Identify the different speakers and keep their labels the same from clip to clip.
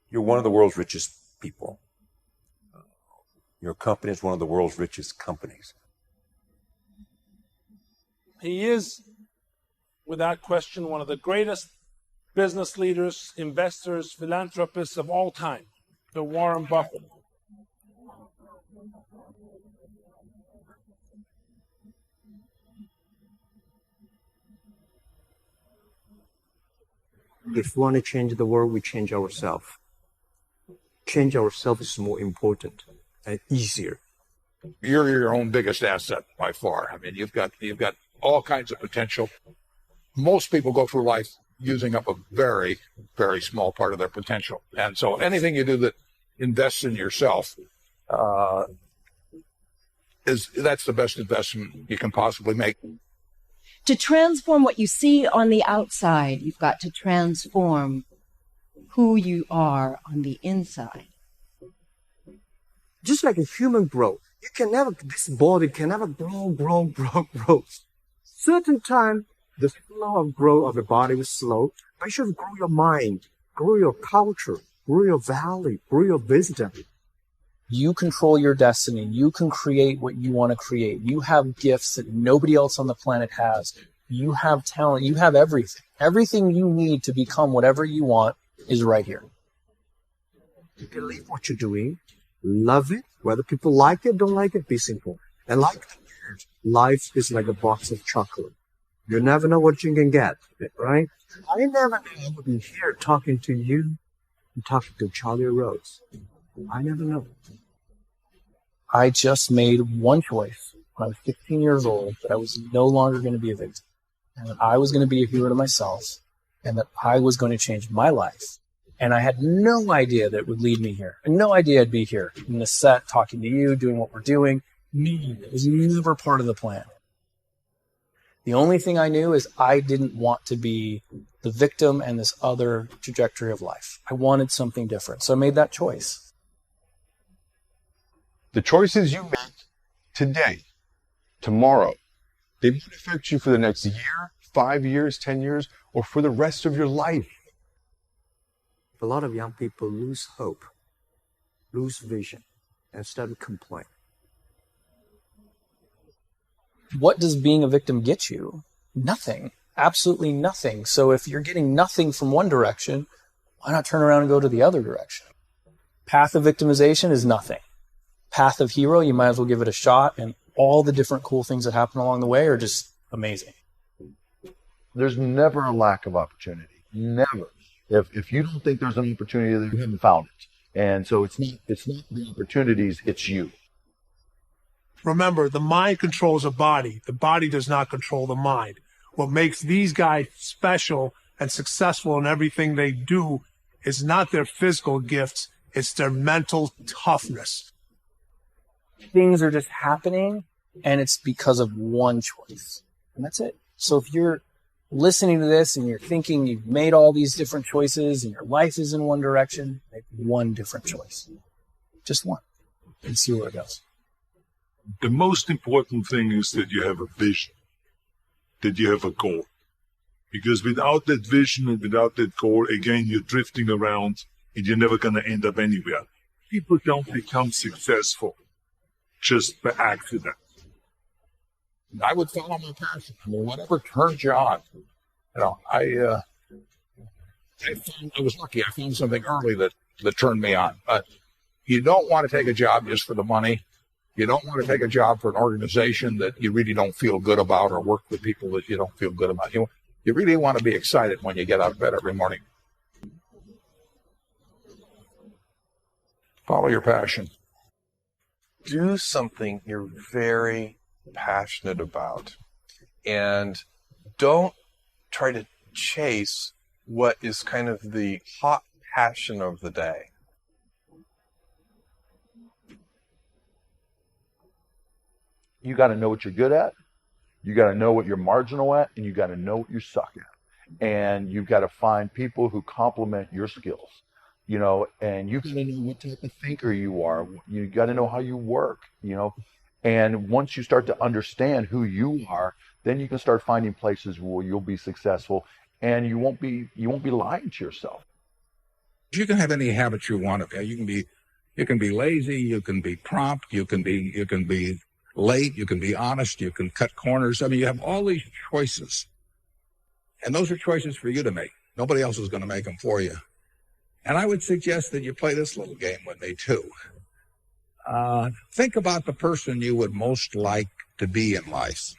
Speaker 1: You're one of the world's richest people. Your company is one of the world's richest companies.
Speaker 2: He is, without question, one of the greatest business leaders, investors, philanthropists of all time, the Warren Buffett.
Speaker 3: If we want to change the world, we change ourselves. Change ourselves is more important and easier.
Speaker 4: You're your own biggest asset by far. I mean, you've got all kinds of potential. Most people go through life using up a very, very small part of their potential. And so anything you do that invests in yourself, that's the best investment you can possibly make.
Speaker 5: To transform what you see on the outside, you've got to transform who you are on the inside.
Speaker 3: Just like a human growth, this body can never grow. Certain time, the flow of growth of the body is slow, but you should grow your mind, grow your culture, grow your value, grow your wisdom.
Speaker 6: You control your destiny. You can create what you want to create. You have gifts that nobody else on the planet has. You have talent. You have everything. Everything you need to become whatever you want is right here.
Speaker 3: Believe what you're doing. Love it. Whether people like it, don't like it, be simple. And like the word, life is like a box of chocolate. You never know what you can get, right? I never knew I would be here talking to you and talking to Charlie Rose. I never know.
Speaker 6: I just made one choice when I was 15 years old that I was no longer going to be a victim, and that I was going to be a hero to myself, and that I was going to change my life. And I had no idea that it would lead me here. And no idea I'd be here in the set, talking to you, doing what we're doing. Me, it was never part of the plan. The only thing I knew is I didn't want to be the victim and this other trajectory of life. I wanted something different. So I made that choice.
Speaker 7: The choices you make today, tomorrow, they might affect you for the next year, 5 years, 10 years, or for the rest of your life.
Speaker 3: A lot of young people lose hope, lose vision, and start to complain.
Speaker 6: What does being a victim get you? Nothing. Absolutely nothing. So if you're getting nothing from one direction, why not turn around and go to the other direction? Path of victimization is nothing. Path of hero, you might as well give it a shot, and all the different cool things that happen along the way are just amazing.
Speaker 8: There's never a lack of opportunity. Never. If you don't think there's an opportunity, then you haven't found it. And so it's not the opportunities, it's you.
Speaker 2: Remember, the mind controls the body. The body does not control the mind. What makes these guys special and successful in everything they do is not their physical gifts, it's their mental toughness.
Speaker 6: Things are just happening, and it's because of one choice. And that's it. So if you're listening to this and you're thinking you've made all these different choices and your life is in one direction, make one different choice. Just one. And see where it goes.
Speaker 9: The most important thing is that you have a vision, that you have a goal. Because without that vision and without that goal, again, you're drifting around and you're never going to end up anywhere. People don't become successful just by accident.
Speaker 4: I would follow my passion. I mean, whatever turns you on. You know, I was lucky. I found something early that turned me on. But you don't want to take a job just for the money. You don't want to take a job for an organization that you really don't feel good about, or work with people that you don't feel good about. You really want to be excited when you get out of bed every morning. Follow your passion.
Speaker 7: Do something you're very passionate about, and don't try to chase what is kind of the hot passion of the day.
Speaker 8: You got to know what you're good at. You got to know what you're marginal at, and you got to know what you suck at. And you've got to find people who complement your skills, you know, and you got to know what type of thinker you are. You got to know how you work, you know. And once you start to understand who you are, then you can start finding places where you'll be successful, and you won't be lying to yourself.
Speaker 4: You can have any habit you want to be. You can be lazy, you can be prompt, you can be late, you can be honest, you can cut corners. I mean, you have all these choices. And those are choices for you to make. Nobody else is going to make them for you. And I would suggest that you play this little game with me too. Think about the person you would most like to be in life.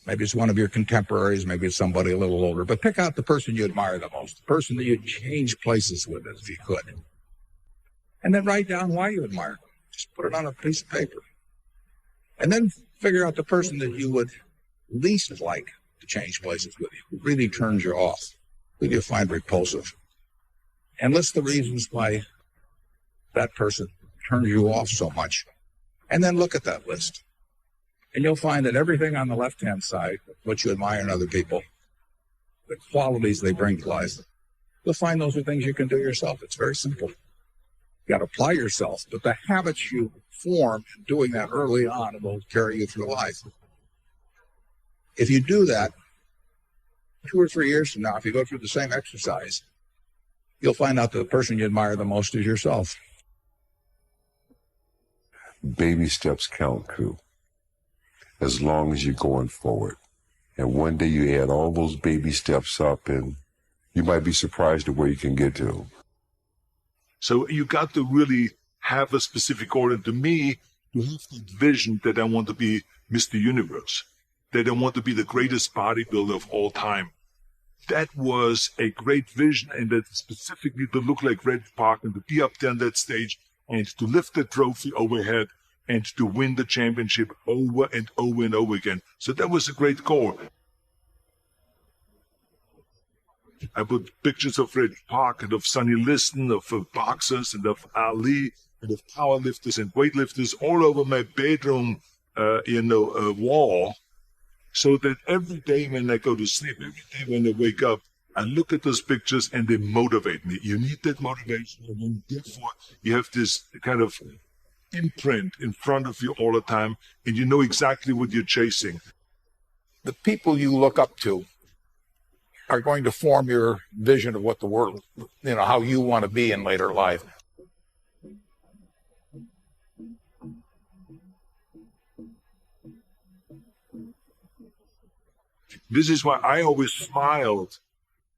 Speaker 4: Maybe it's one of your contemporaries, maybe it's somebody a little older, but pick out the person you admire the most, the person that you'd change places with if you could. And then write down why you admire them. Just put it on a piece of paper. And then figure out the person that you would least like to change places with you, who really turns you off, who you find repulsive. And list the reasons why that person turns you off so much. And then look at that list. And you'll find that everything on the left-hand side, what you admire in other people, the qualities they bring to life, you'll find those are things you can do yourself. It's very simple. You got to apply yourself, but the habits you form in doing that early on will carry you through life. If you do that, 2 or 3 years from now, if you go through the same exercise, you'll find out that the person you admire the most is yourself.
Speaker 1: Baby steps count, too, as long as you're going forward. And one day you add all those baby steps up, and you might be surprised at where you can get to.
Speaker 9: So you got to really have a specific order. To me, to have that vision that I want to be Mr. Universe, that I want to be the greatest bodybuilder of all time. That was a great vision, and that specifically to look like Red Park and to be up there on that stage and to lift the trophy overhead and to win the championship over and over and over again. So that was a great goal. I put pictures of Red Park and of Sonny Liston, of boxers and of Ali and of powerlifters and weightlifters all over my bedroom, wall, so that every day when I go to sleep, every day when I wake up, I look at those pictures and they motivate me. You need that motivation, and then therefore you have this kind of imprint in front of you all the time, and you know exactly what you're chasing.
Speaker 4: The people you look up to are going to form your vision of what the world, how you want to be in later life.
Speaker 9: This is why I always smiled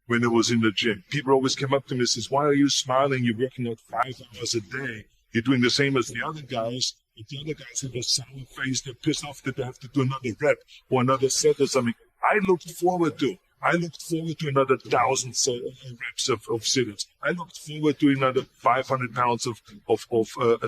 Speaker 9: when I was in the gym. People always came up to me and says, "Why are you smiling? You're working out 5 hours a day. You're doing the same as the other guys." If the other guys have a sour face, they're pissed off that they have to do another rep or another set or something. I looked forward to another 1,000 reps of sit-ups. I looked forward to another 500 pounds of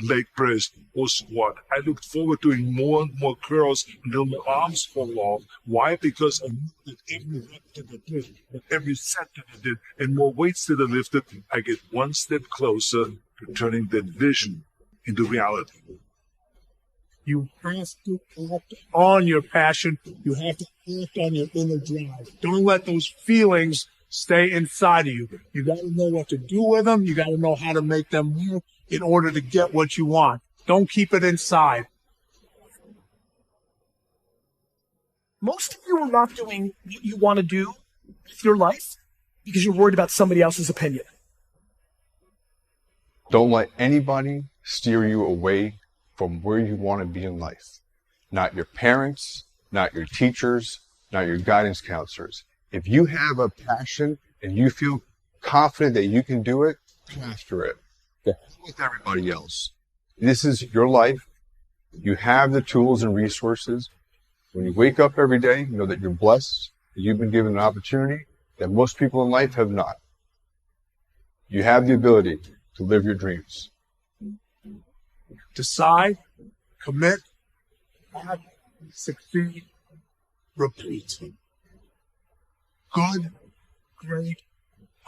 Speaker 9: leg press or squat. I looked forward to doing more and more curls until my arms fall off. Why? Because I knew that every rep that I did, and every set that I did, and more weights that I lifted, I get one step closer to turning that vision into reality.
Speaker 2: You have to act on your passion. You have to act on your inner drive. Don't let those feelings stay inside of you. You got to know what to do with them. You got to know how to make them work in order to get what you want. Don't keep it inside.
Speaker 10: Most of you are not doing what you want to do with your life because you're worried about somebody else's opinion.
Speaker 11: Don't let anybody steer you away from where you want to be in life. Not your parents, not your teachers, not your guidance counselors. If you have a passion and you feel confident that you can do it, master it. The hell with everybody else. This is your life. You have the tools and resources. When you wake up every day, you know that you're blessed, that you've been given an opportunity that most people in life have not. You have the ability to live your dreams.
Speaker 2: Decide, commit, act, succeed, repeat. Good, great,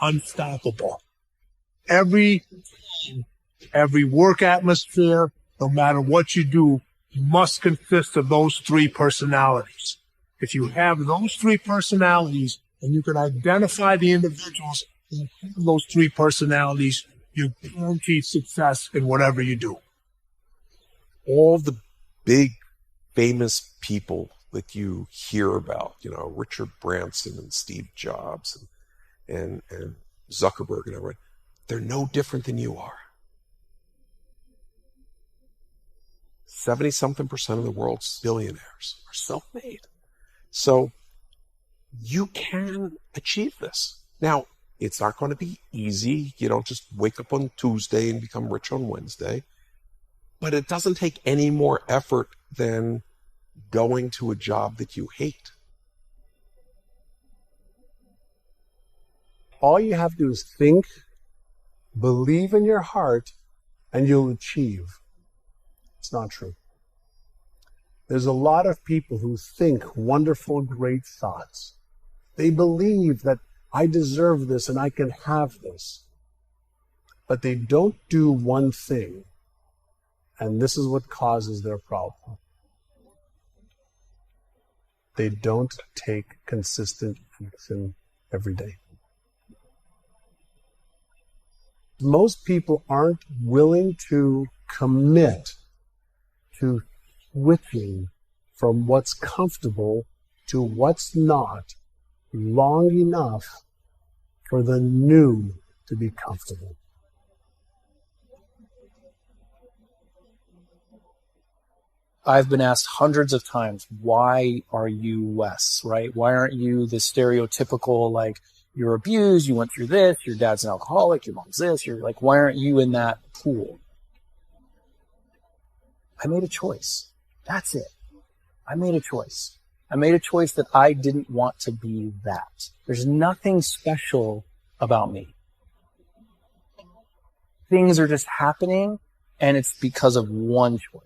Speaker 2: unstoppable. Every work atmosphere, no matter what you do, must consist of those 3 personalities. If you have those 3 personalities and you can identify the individuals who have those 3 personalities, you're guaranteed success in whatever you do.
Speaker 7: All the big famous people that you hear about, Richard Branson and Steve Jobs and Zuckerberg and everyone,
Speaker 12: they're no different than you are. 70-something% of the world's billionaires are self-made. So you can achieve this. Now, it's not going to be easy. You don't just wake up on Tuesday and become rich on Wednesday. But it doesn't take any more effort than going to a job that you hate.
Speaker 3: All you have to do is think, believe in your heart, and you'll achieve. It's not true. There's a lot of people who think wonderful, great thoughts. They believe that I deserve this and I can have this. But they don't do one thing. And this is what causes their problem. They don't take consistent action every day. Most people aren't willing to commit to switching from what's comfortable to what's not long enough for the new to be comfortable.
Speaker 6: I've been asked hundreds of times, why are you Wes, right? Why aren't you the stereotypical, like, you're abused, you went through this, your dad's an alcoholic, your mom's this, you're like, why aren't you in that pool? I made a choice. That's it. I made a choice. I made a choice that I didn't want to be that. There's nothing special about me. Things are just happening, and it's because of one choice.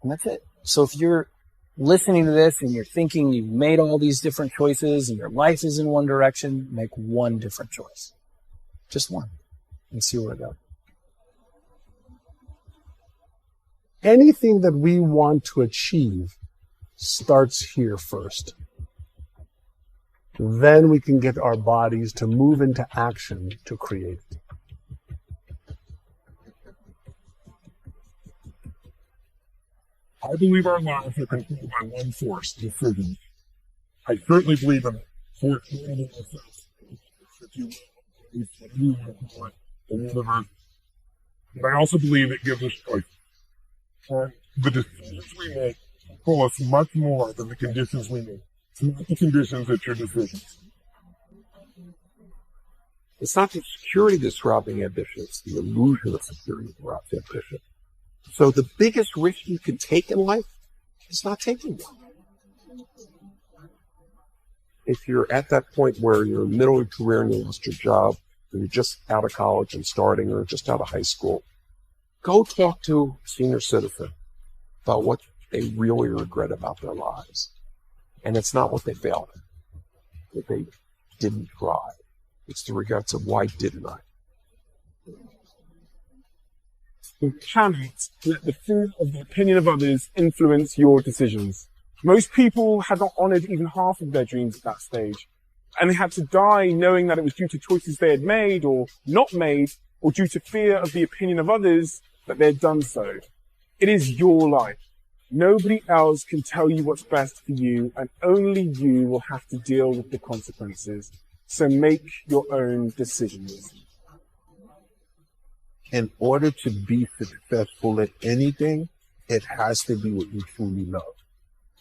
Speaker 6: And that's it. So if you're listening to this and you're thinking you've made all these different choices and your life is in one direction, make one different choice. Just one. And see where it goes.
Speaker 3: Anything that we want to achieve starts here first. Then we can get our bodies to move into action to create it.
Speaker 9: I believe our lives are controlled by one force, decisions. I certainly believe in it. Force in myself. If you will, what you want to call it, the universe. But I also believe it gives us choice. And the decisions we make control us much more than the conditions we make. It's not the conditions, it's your decisions.
Speaker 12: It's not the security that's robbing ambition, it's the illusion of security that robs ambition. So the biggest risk you can take in life is not taking one. If you're at that point where you're in the middle of your career and you lost your job, or you're just out of college and starting, or just out of high school, go talk to a senior citizen about what they really regret about their lives. And it's not what they failed at, that they didn't try. It's the regrets of why didn't I?
Speaker 13: You cannot let the fear of the opinion of others influence your decisions. Most people had not honoured even half of their dreams at that stage, and they had to die knowing that it was due to choices they had made or not made, or due to fear of the opinion of others that they had done so. It is your life. Nobody else can tell you what's best for you, and only you will have to deal with the consequences. So make your own decisions.
Speaker 14: In order to be successful at anything, it has to be what you truly love.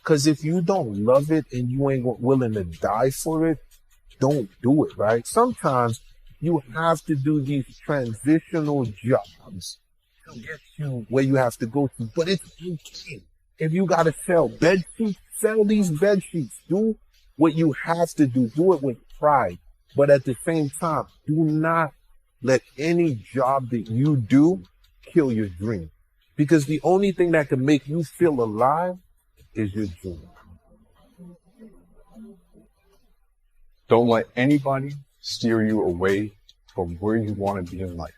Speaker 14: Because if you don't love it and you ain't willing to die for it, don't do it, right? Sometimes you have to do these transitional jobs to get you where you have to go to, but it's okay. If you got to sell bed sheets, sell these bed sheets. Do what you have to do. Do it with pride. But at the same time, do not let any job that you do kill your dream. Because the only thing that can make you feel alive is your dream.
Speaker 11: Don't let anybody steer you away from where you want to be in life.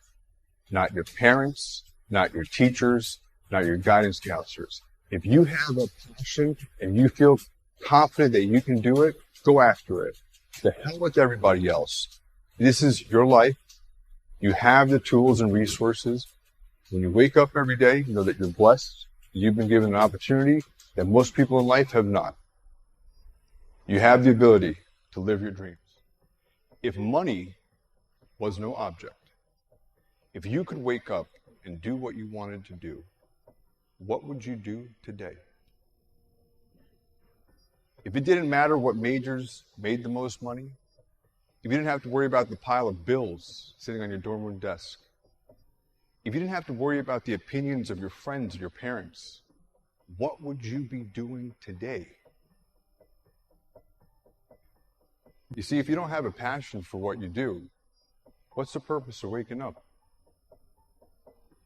Speaker 11: Not your parents, not your teachers, not your guidance counselors. If you have a passion and you feel confident that you can do it, go after it. The hell with everybody else. This is your life. You have the tools and resources. When you wake up every day, you know that you're blessed. You've been given an opportunity that most people in life have not. You have the ability to live your dreams. If money was no object, If you could wake up and do what you wanted to do, what would you do today? If it didn't matter what majors made the most money, if you didn't have to worry about the pile of bills sitting on your dorm room desk, if you didn't have to worry about the opinions of your friends or your parents, what would you be doing today? You see, if you don't have a passion for what you do, what's the purpose of waking up?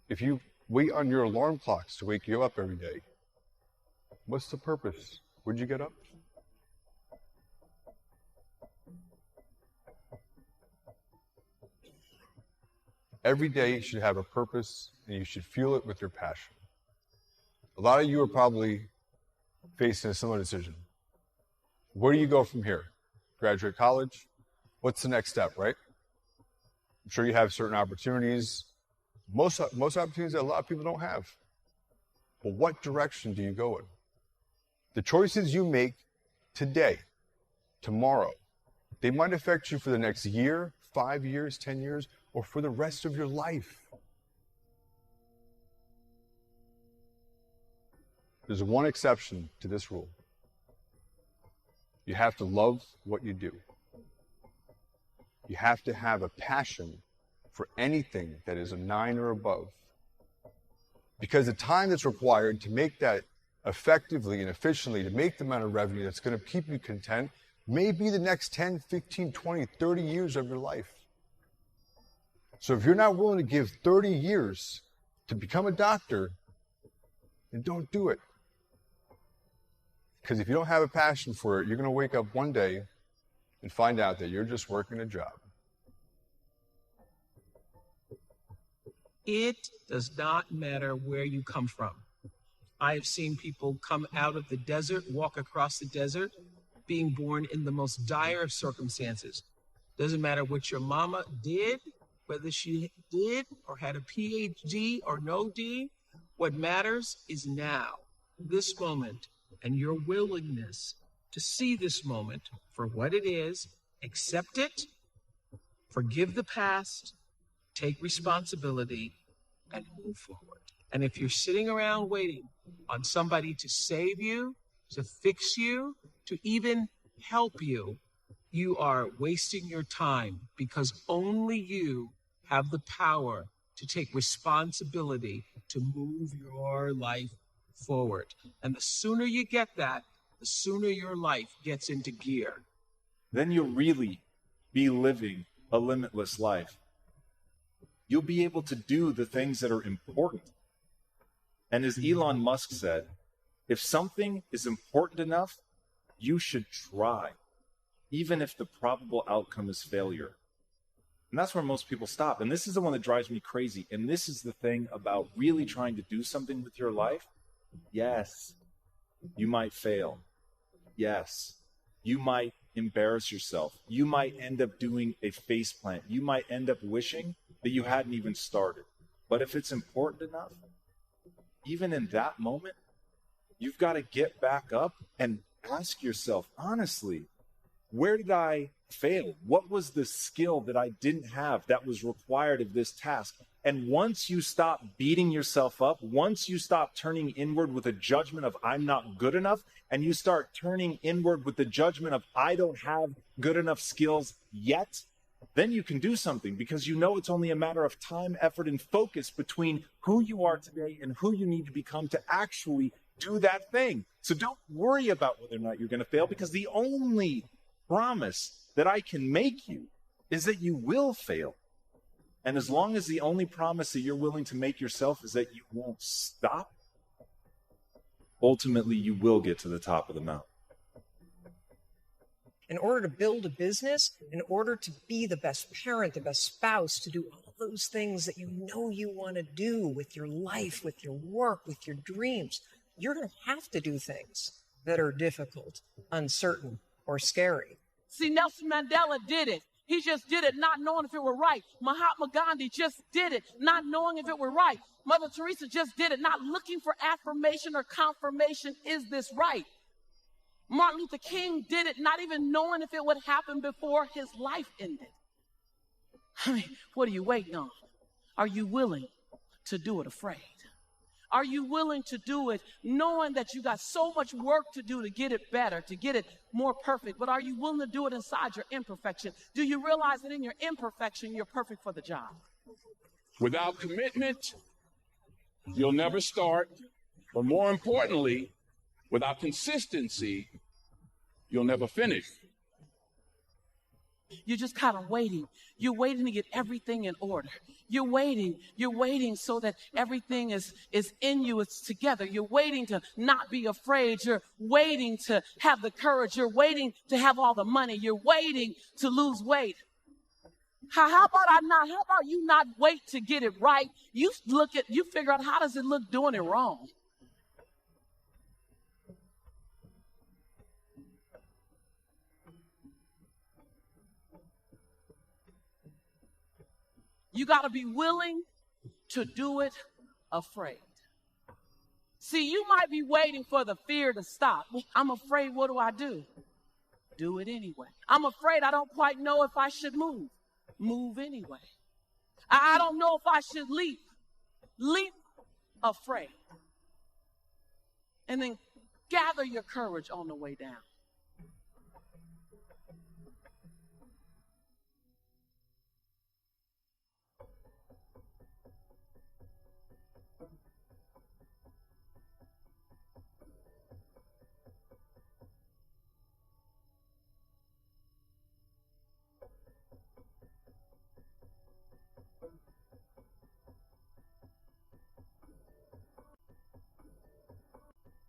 Speaker 11: If you wait on your alarm clocks to wake you up every day, what's the purpose? Would you get up? Every day should have a purpose, and you should fuel it with your passion. A lot of you are probably facing a similar decision. Where do you go from here? Graduate college? What's the next step, right? I'm sure you have certain opportunities, most opportunities that a lot of people don't have. But what direction do you go in? The choices you make today, tomorrow, they might affect you for the next year, 5 years, 10 years, or for the rest of your life. There's one exception to this rule. You have to love what you do. You have to have a passion for anything that is a 9 or above. Because the time that's required to make that effectively and efficiently, to make the amount of revenue that's going to keep you content, may be the next 10, 15, 20, 30 years of your life. So if you're not willing to give 30 years to become a doctor, then don't do it. Because if you don't have a passion for it, you're going to wake up one day and find out that you're just working a job.
Speaker 15: It does not matter where you come from. I have seen people come out of the desert, walk across the desert, being born in the most dire of circumstances. Doesn't matter what your mama did, whether she did or had a PhD or no D. What matters is now, this moment, and your willingness to see this moment for what it is, accept it, forgive the past, take responsibility, and move forward. And if you're sitting around waiting on somebody to save you, to fix you, to even help you, you are wasting your time, because only you have the power to take responsibility to move your life forward. And the sooner you get that, the sooner your life gets into gear.
Speaker 16: Then you'll really be living a limitless life. You'll be able to do the things that are important. And as Elon Musk said, if something is important enough, you should try, even if the probable outcome is failure. And that's where most people stop. And this is the one that drives me crazy. And this is the thing about really trying to do something with your life. Yes, you might fail. Yes, you might embarrass yourself. You might end up doing a faceplant. You might end up wishing that you hadn't even started. But if it's important enough, even in that moment, you've got to get back up and ask yourself, honestly, where did I fail? What was the skill that I didn't have that was required of this task? And once you stop beating yourself up, once you stop turning inward with a judgment of I'm not good enough, and you start turning inward with the judgment of I don't have good enough skills yet, then you can do something, because you know it's only a matter of time, effort, and focus between who you are today and who you need to become to actually do that thing. So don't worry about whether or not you're going to fail, because the only promise that I can make you is that you will fail. And as long as the only promise that you're willing to make yourself is that you won't stop, ultimately you will get to the top of the mountain.
Speaker 17: In order to build a business, in order to be the best parent, the best spouse, to do all those things that you know you want to do with your life, with your work, with your dreams, you're going to have to do things that are difficult, uncertain, or scary.
Speaker 18: See, Nelson Mandela did it. He just did it not knowing if it were right. Mahatma Gandhi just did it not knowing if it were right. Mother Teresa just did it not looking for affirmation or confirmation. Is this right? Martin Luther King did it not even knowing if it would happen before his life ended. I mean, what are you waiting on? Are you willing to do it afraid? Are you willing to do it knowing that you got so much work to do to get it better, to get it more perfect? But are you willing to do it inside your imperfection? Do you realize that in your imperfection, you're perfect for the job?
Speaker 19: Without commitment, you'll never start. But more importantly, without consistency, you'll never finish.
Speaker 18: You're just kind of waiting. You're waiting to get everything in order. You're waiting so that everything is in you, it's together. You're waiting to not be afraid. You're waiting to have the courage. You're waiting to have all the money. You're waiting to lose weight. How about you not wait to get it right? You figure out how does it look doing it wrong. You got to be willing to do it afraid. See, you might be waiting for the fear to stop. I'm afraid, what do? Do it anyway. I'm afraid I don't quite know if I should move. Move anyway. I don't know if I should leap. Leap afraid. And then gather your courage on the way down.